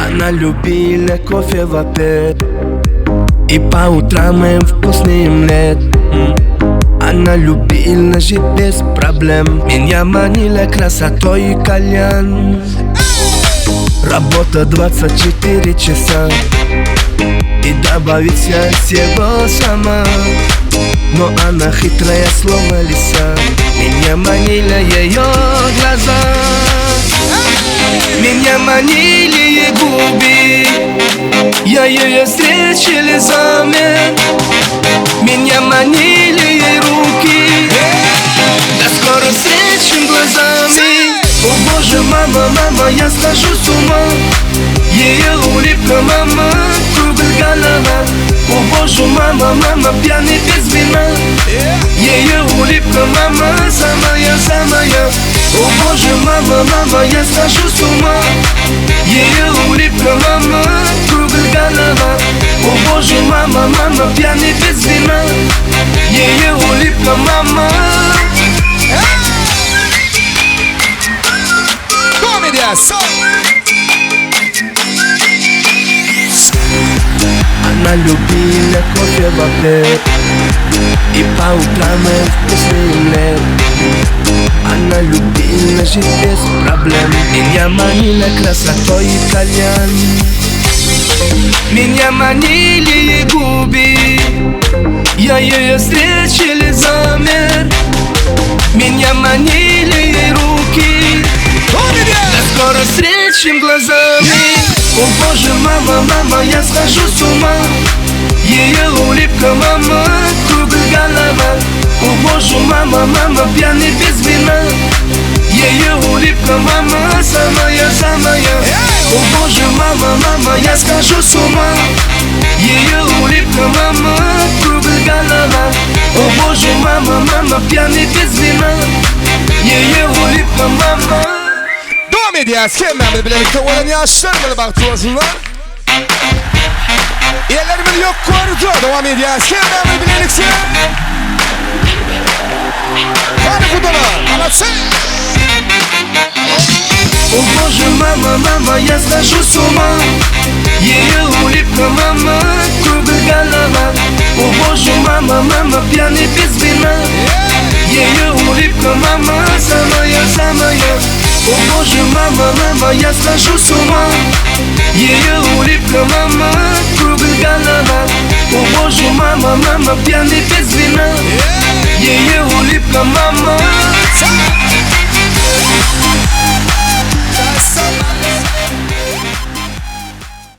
Она любила кофе в обед, и по утрам им вкусный омлет. Она любила жить без проблем, меня манила красотой и кальян. Работа 24 часа, и добавить я всего сама. Но она хитрая, словно лиса, меня манила ее глаза. Меня манили ей губы, я ее встретил замер. Меня манили ей руки, да скоро встречим глазами. О боже, мама, мама, я схожу с ума. Ее улыбка, мама, круглая голова. О боже, мама, мама, пьяный без вина. Ее улыбка, мама, самая, самая. О боже, мама, мама, я схожу с ума. Ее улыбка, мама, круглая голова. О боже, мама, мама, пьяный без вина. Ее улыбка, мама. Она любила кофе в обед, и по утрам вкусный омлет. Она любила жить без проблем, меня манила красотой и кальян. Меня манили ей губы, я ее встретил замер. Меня манили ей руки, да скоро встречим глазами. О боже, мама, мама, я схожу с ума. Ее улыбка, мама, круглая голова. О боже, мама, мама, пьяный без вина. Ее улыбка, мама, самая, самая. О боже, мама, мама, я схожу с ума. Ее улыбка, mama, круглая голова. О боже, мама, мама, пьяный без вина. Ее улыбка, мама. Devam ediyoruz. Kendimle birlikte olan yaşlarımla bakıyorsunlar. Yerlerimin yok korudu. Devam ediyoruz. Kendimle birlikte. Hadi kudala. Anlatsın. О боже, мама, мама, я схожу с ума. Ее улыбка, мама, круглая голова. О боже, мама, мама, пьяный без вина. Ее улыбка, мама, самая, самая. О боже, мама, мама, я схожу с ума. Ее улыбка, мама, круглая голова. О боже, мама, мама, пьяный без вина. Ее улыбка, мама.